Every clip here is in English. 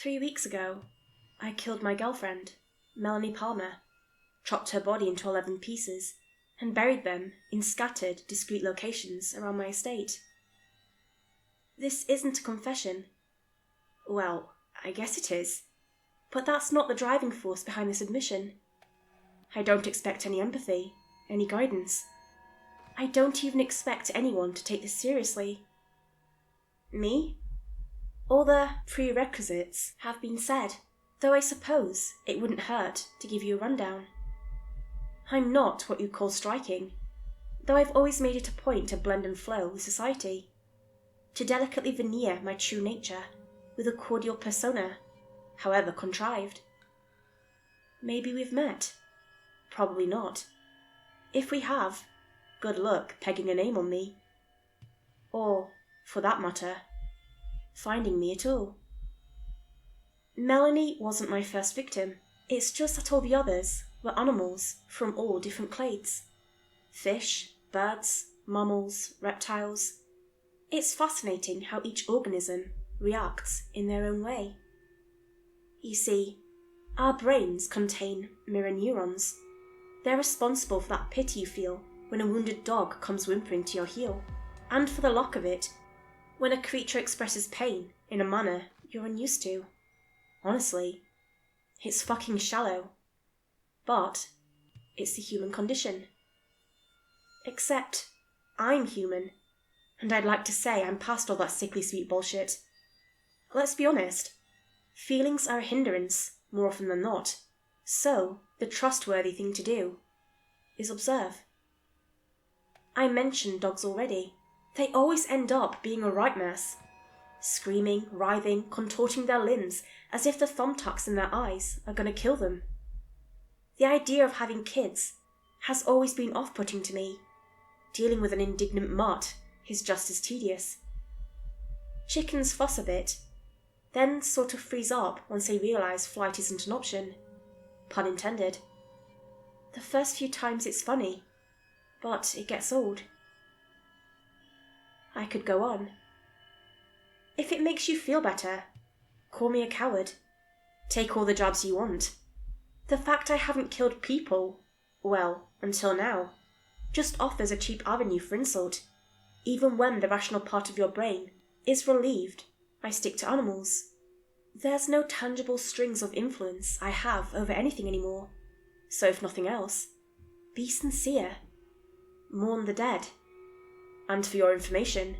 3 weeks ago, I killed my girlfriend, Melanie Palmer, chopped her body into 11 pieces, and buried them in scattered, discreet locations around my estate. This isn't a confession. Well, I guess it is, but that's not the driving force behind this admission. I don't expect any empathy, any guidance. I don't even expect anyone to take this seriously. Me? All the prerequisites have been said, though I suppose it wouldn't hurt to give you a rundown. I'm not what you'd call striking, though I've always made it a point to blend and flow with society, to delicately veneer my true nature with a cordial persona, however contrived. Maybe we've met. Probably not. If we have, good luck pegging a name on me. Or, for that matter, finding me at all. Melanie wasn't my first victim. It's just that all the others were animals from all different clades. Fish, birds, mammals, reptiles. It's fascinating how each organism reacts in their own way. You see, our brains contain mirror neurons. They're responsible for that pity you feel when a wounded dog comes whimpering to your heel, and for the lock of it when a creature expresses pain in a manner you're unused to. Honestly, it's fucking shallow. But it's the human condition. Except I'm human, and I'd like to say I'm past all that sickly sweet bullshit. Let's be honest, feelings are a hindrance more often than not, so the trustworthy thing to do is observe. I mentioned dogs already. They always end up being a right mess. Screaming, writhing, contorting their limbs as if the thumbtacks in their eyes are going to kill them. The idea of having kids has always been off-putting to me. Dealing with an indignant MART is just as tedious. Chickens fuss a bit, then sort of freeze up once they realise flight isn't an option. Pun intended. The first few times it's funny, but it gets old. I could go on. If it makes you feel better, call me a coward. Take all the jabs you want. The fact I haven't killed people, well, until now, just offers a cheap avenue for insult. Even when the rational part of your brain is relieved I stick to animals. There's no tangible strings of influence I have over anything anymore. So if nothing else, be sincere. Mourn the dead. And for your information,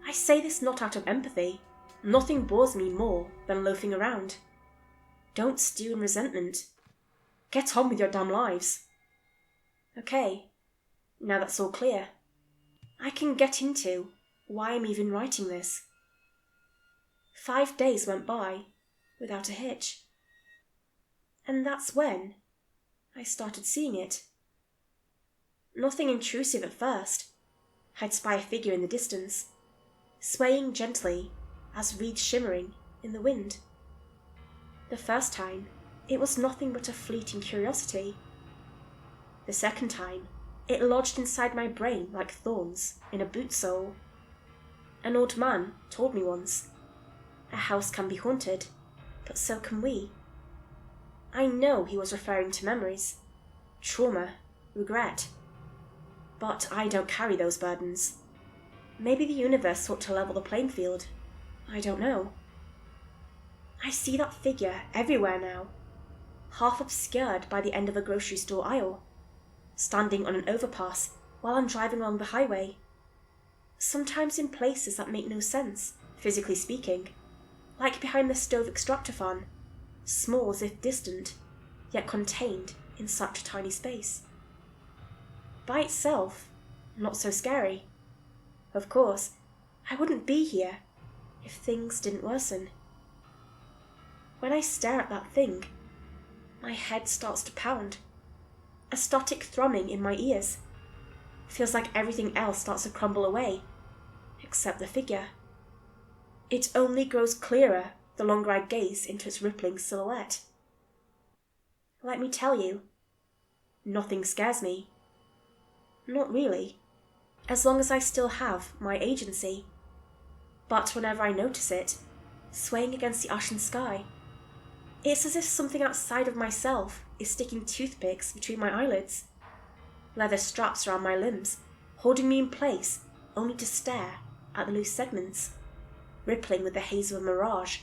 I say this not out of empathy. Nothing bores me more than loafing around. Don't stew in resentment. Get on with your damn lives. Okay, now that's all clear, I can get into why I'm even writing this. 5 days went by without a hitch. And that's when I started seeing it. Nothing intrusive at first. I'd spy a figure in the distance, swaying gently as reeds shimmering in the wind. The first time, it was nothing but a fleeting curiosity. The second time, it lodged inside my brain like thorns in a boot sole. An old man told me once, a house can be haunted, but so can we. I know he was referring to memories, trauma, regret. But I don't carry those burdens. Maybe the universe sought to level the playing field. I don't know. I see that figure everywhere now, half obscured by the end of a grocery store aisle, standing on an overpass while I'm driving along the highway. Sometimes in places that make no sense, physically speaking, like behind the stove extractor fan, small as if distant, yet contained in such a tiny space. By itself, not so scary. Of course, I wouldn't be here if things didn't worsen. When I stare at that thing, my head starts to pound. A static thrumming in my ears. Feels like everything else starts to crumble away, except the figure. It only grows clearer the longer I gaze into its rippling silhouette. Let me tell you, nothing scares me. Not really, as long as I still have my agency. But whenever I notice it, swaying against the ashen sky. It's as if something outside of myself is sticking toothpicks between my eyelids. Leather straps around my limbs, holding me in place, only to stare at the loose segments, rippling with the haze of a mirage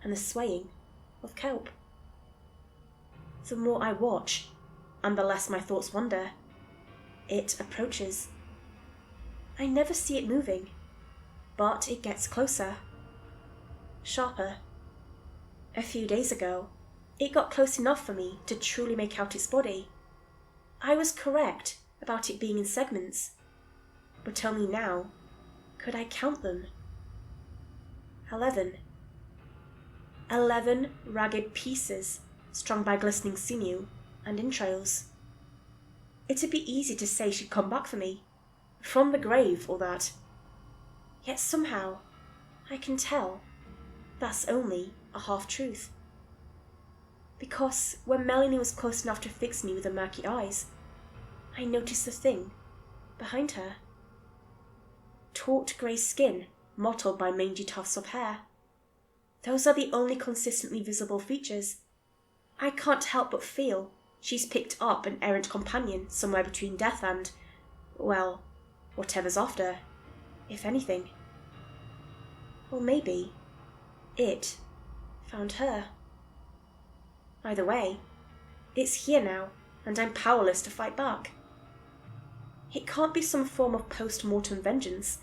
and the swaying of kelp. The more I watch, and the less my thoughts wander, it approaches. I never see it moving, but it gets closer, sharper. A few days ago, it got close enough for me to truly make out its body. I was correct about it being in segments, but only now could I count them. 11. 11 ragged pieces strung by glistening sinew and entrails. It'd be easy to say she'd come back for me, from the grave or that. Yet somehow, I can tell that's only a half-truth. Because when Melanie was close enough to fix me with her murky eyes, I noticed the thing behind her. Taut grey skin mottled by mangy tufts of hair. Those are the only consistently visible features. I can't help but feel she's picked up an errant companion somewhere between death and, well, whatever's after, if anything. Or maybe it found her. Either way, it's here now, and I'm powerless to fight back. It can't be some form of post-mortem vengeance.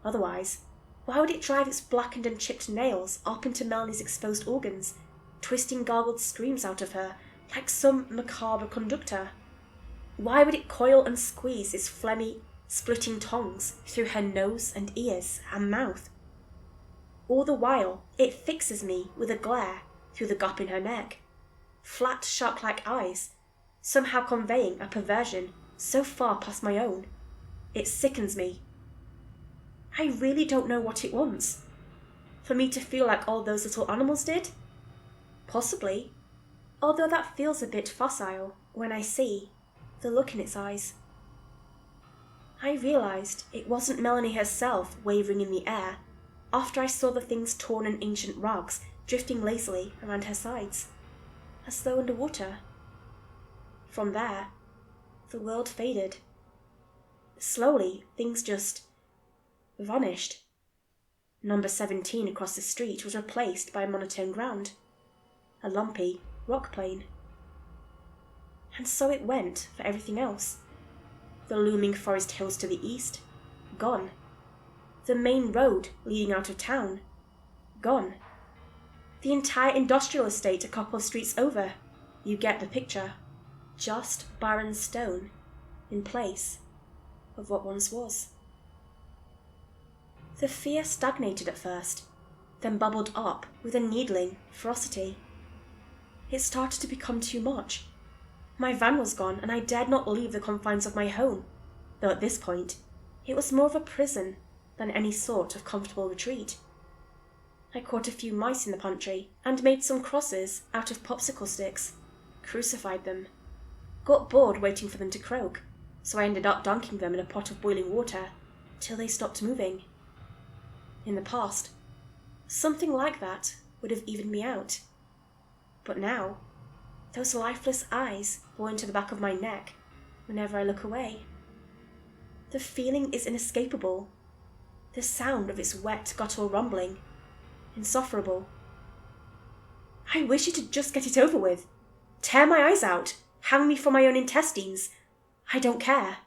Otherwise, why would it drive its blackened and chipped nails up into Melanie's exposed organs, twisting gargled screams out of her like some macabre conductor? Why would it coil and squeeze its phlegmy, splitting tongues through her nose and ears and mouth? All the while, it fixes me with a glare through the gap in her neck. Flat, shark-like eyes, somehow conveying a perversion so far past my own. It sickens me. I really don't know what it wants. For me to feel like all those little animals did? Possibly, although that feels a bit facile when I see the look in its eyes. I realised it wasn't Melanie herself wavering in the air after I saw the thing's torn and ancient rags drifting lazily around her sides, as though underwater. From there, the world faded. Slowly, things just vanished. Number 17 across the street was replaced by a monotone ground, a lumpy rock plain. And so it went for everything else. The looming forest hills to the east, gone. The main road leading out of town, gone. The entire industrial estate a couple of streets over, you get the picture. Just barren stone in place of what once was. The fear stagnated at first, then bubbled up with a needling ferocity. It started to become too much. My van was gone, and I dared not leave the confines of my home, though at this point it was more of a prison than any sort of comfortable retreat. I caught a few mice in the pantry and made some crosses out of popsicle sticks, crucified them, got bored waiting for them to croak, so I ended up dunking them in a pot of boiling water till they stopped moving. In the past, something like that would have evened me out. But now, those lifeless eyes bore into the back of my neck whenever I look away. The feeling is inescapable. The sound of its wet, guttural rumbling, insufferable. I wish it'd just get it over with. Tear my eyes out, hang me from my own intestines. I don't care.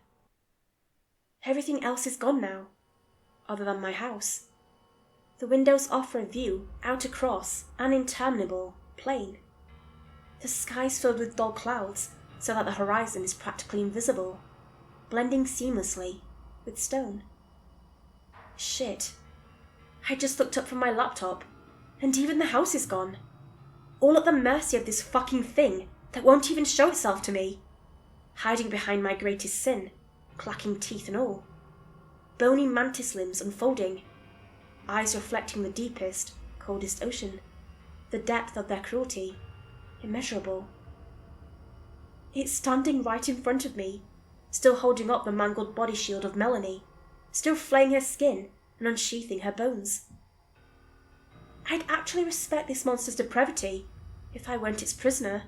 Everything else is gone now, other than my house. The windows offer a view out across an interminable plain. The sky's filled with dull clouds, so that the horizon is practically invisible, blending seamlessly with stone. Shit. I just looked up from my laptop, and even the house is gone. All at the mercy of this fucking thing that won't even show itself to me. Hiding behind my greatest sin, clacking teeth and all. Bony mantis limbs unfolding, eyes reflecting the deepest, coldest ocean. The depth of their cruelty, immeasurable. It's standing right in front of me, still holding up the mangled body shield of Melanie, still flaying her skin and unsheathing her bones. I'd actually respect this monster's depravity if I weren't its prisoner.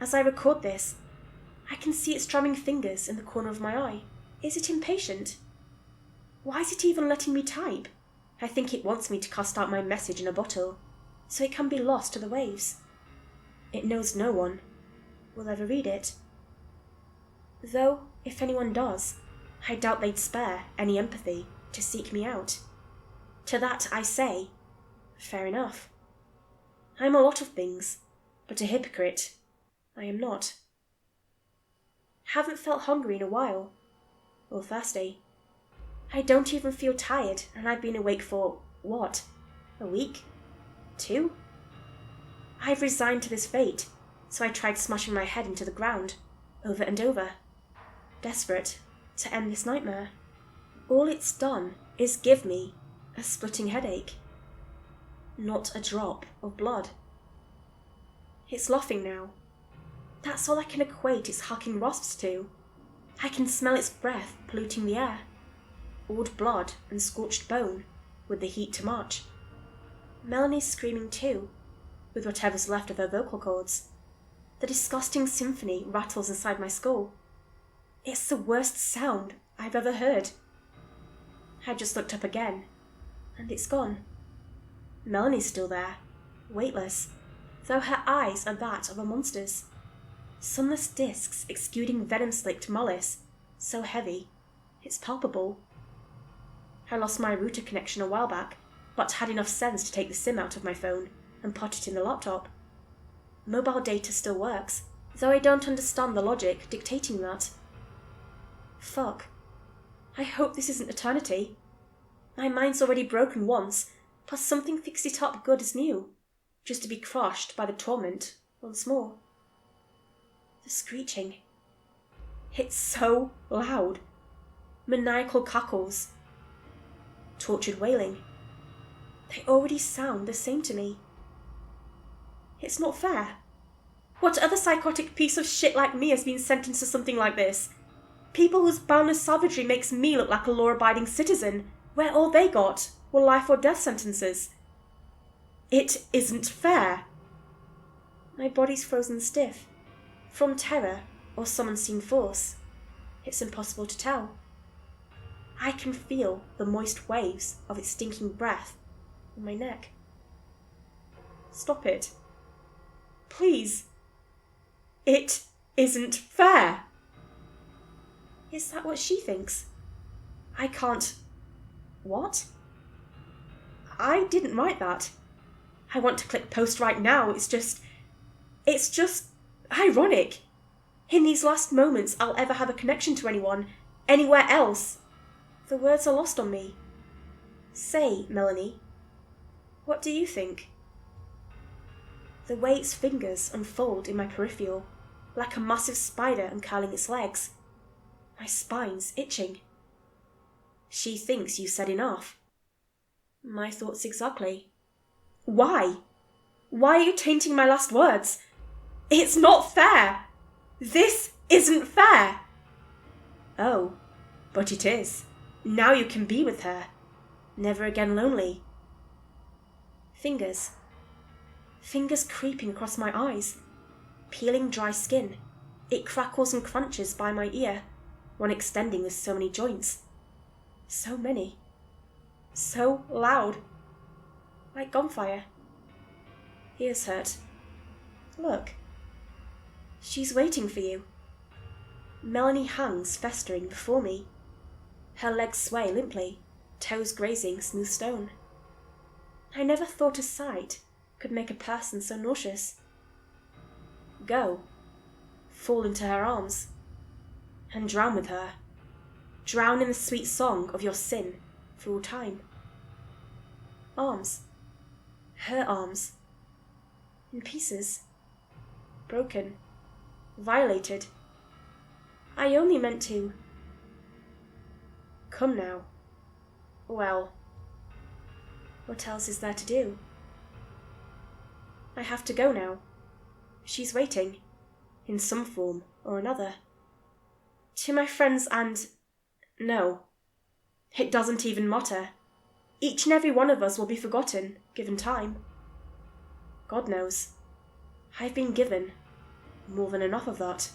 As I record this, I can see its drumming fingers in the corner of my eye. Is it impatient? Why is it even letting me type? I think it wants me to cast out my message in a bottle, so it can be lost to the waves. It knows no one will ever read it. Though, if anyone does, I doubt they'd spare any empathy to seek me out. To that I say, fair enough. I'm a lot of things, but a hypocrite I am not. Haven't felt hungry in a while, or thirsty. I don't even feel tired, and I've been awake for, what, a week? 2? I've resigned to this fate, so I tried smashing my head into the ground, over and over, desperate to end this nightmare. All it's done is give me a splitting headache. Not a drop of blood. It's laughing now. That's all I can equate its hacking wasps to. I can smell its breath polluting the air. Old blood and scorched bone, with the heat to march. Melanie's screaming too, with whatever's left of her vocal cords. The disgusting symphony rattles inside my skull. It's the worst sound I've ever heard. I just looked up again, and it's gone. Melanie's still there, weightless, though her eyes are that of a monster's. Sunless discs exuding venom-slicked malice, so heavy, it's palpable. I lost my router connection a while back, but had enough sense to take the SIM out of my phone and put it in the laptop. Mobile data still works, though I don't understand the logic dictating that. Fuck. I hope this isn't eternity. My mind's already broken once, plus something fixed it up good as new, just to be crushed by the torment once more. The screeching. It's so loud. Maniacal cackles. Tortured wailing. They already sound the same to me. It's not fair. What other psychotic piece of shit like me has been sentenced to something like this? People whose boundless savagery makes me look like a law-abiding citizen, where all they got were life or death sentences. It isn't fair. My body's frozen stiff. From terror or some unseen force. It's impossible to tell. I can feel the moist waves of its stinking breath on my neck. Stop it. Please. It isn't fair. Is that what she thinks? I can't... What? I didn't write that. I want to click post right now. It's just ironic. In these last moments I'll ever have a connection to anyone, anywhere else. The words are lost on me. Say, Melanie, what do you think? The way its fingers unfold in my peripheral, like a massive spider uncurling its legs. My spine's itching. She thinks you said enough. My thoughts exactly. Why? Why are you tainting my last words? It's not fair! This isn't fair! Oh, but it is. Now you can be with her. Never again lonely. Fingers. Fingers creeping across my eyes. Peeling dry skin. It crackles and crunches by my ear, one extending with so many joints. So many. So loud. Like gunfire. Ears hurt. Look. She's waiting for you. Melanie hangs festering before me. Her legs sway limply, toes grazing smooth stone. I never thought a sight could make a person so nauseous. Go. Fall into her arms. And drown with her. Drown in the sweet song of your sin for all time. Arms. Her arms. In pieces. Broken. Violated. I only meant to... Come now. Well, what else is there to do? I have to go now. She's waiting, in some form or another. To my friends and... No, it doesn't even matter. Each and every one of us will be forgotten, given time. God knows, I've been given more than enough of that.